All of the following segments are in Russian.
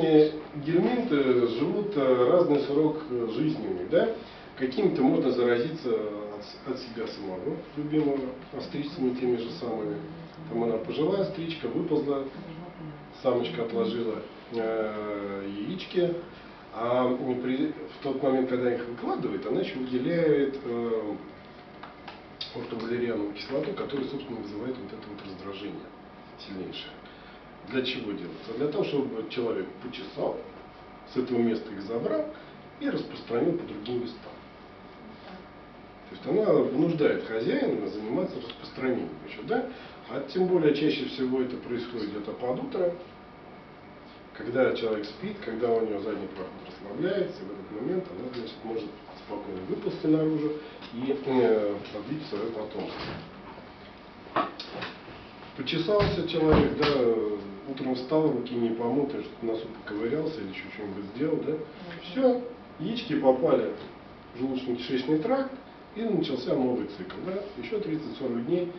Гельминты живут разный срок жизни у них, да? Какими-то можно заразиться от себя самого, любимого, остричцами теми же самыми. Там она пожилая остричка, выползла, самочка отложила яички, а в тот момент, когда их выкладывает, она еще выделяет ортовалериановую кислоту, которая, собственно, вызывает вот это вот раздражение сильнейшее. Для чего делается? Для того, чтобы человек почесал, с этого места их забрал и распространил по другим местам. То есть она вынуждает хозяина заниматься распространением еще, да? А тем более чаще всего это происходит где-то под утро, когда человек спит, когда у него задний проход расслабляется, и в этот момент она, значит, может спокойно выползти наружу и продлить свое потомство. Почесался человек, да, утром встал, руки не помыты, что-то носу поковырялся или еще что-нибудь сделал, да, все, яички попали в желудочно-кишечный тракт, и начался новый цикл, да, еще 30-40 дней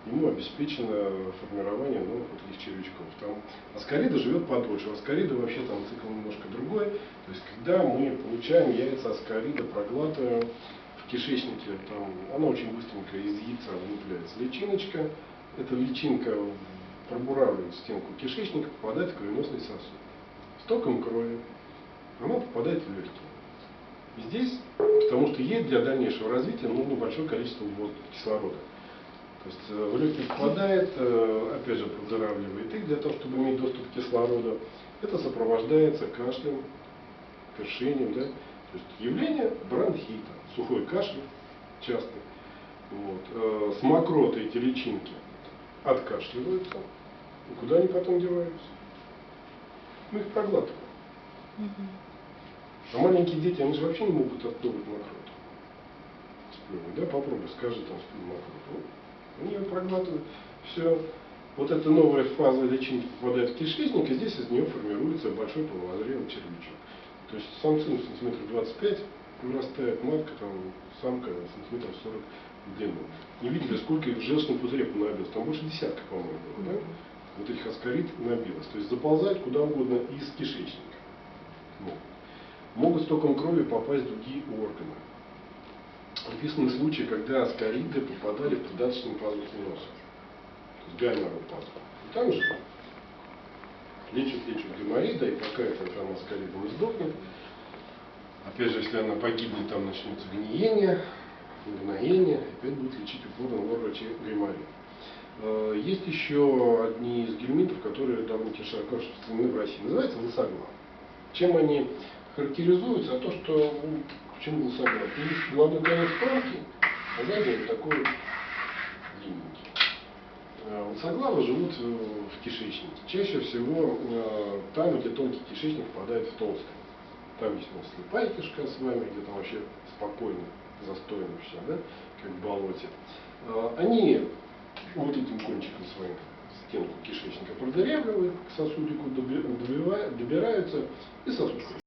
ему обеспечено формирование новых вот этих червячков. Там аскарида живет подольше, у аскарида вообще там цикл немножко другой, то есть когда мы получаем яйца аскарида, проглатываем в кишечнике, там, она очень быстренько из яйца вылупляется личиночка. Эта личинка пробуравливает стенку кишечника, попадает в кровеносный сосуд. С током крови она попадает в легкие. И здесь, потому что ей для дальнейшего развития нужно большое количество кислорода. То есть в легкие попадает, опять же продуравливает их для того, чтобы иметь доступ к кислороду. Это сопровождается кашлем, першением, да? То есть явление бронхита, сухой кашель частый. Вот. С мокротой эти личинки откашливаются. И куда они потом деваются? Мы их проглатываем. А маленькие дети, они же вообще не могут отдувать мокроту. Сплюнуть, да? Попробуй, скажи там сплюнь мокроту. Они ее проглатывают. Все. Вот эта новая фаза личинки попадает в кишечник, и здесь из нее формируется большой половозрелый червячок. То есть самцы сантиметров 25 вырастает, матка, там, самка сантиметров 40 в длину. Не видели, сколько их в желчном пузыре понабилось. Там больше десятка, по-моему, было, да? Вот этих аскарид набилось. То есть заползать куда угодно из кишечника. Могут с током крови попасть в другие органы. Описаны случаи, когда аскариды попадали в придаточные пазухи носа. То есть гайморовую пазуху. И там же лечат гайморида, и пока эта там аскарида не сдохнет, опять же, если она погибнет, там начнется гниение, опять будет лечить упорно врачи гайморид. Есть еще одни из гельминтов, которые довольно широко распространены в России. Называется лысоглав. Чем они характеризуются? То, что, почему лысоглав? Есть головной конец тонкий, а задний вот такой длинненький. Лысоглавы живут в кишечнике. Чаще всего там, где тонкий кишечник впадает в толстый. Там есть у нас слепая кишка с вами, где там вообще спокойно, застойно все, да, как в болоте. Они вот этим кончиком своим стенку кишечника продырявливают, к сосудику добираются, и сосуд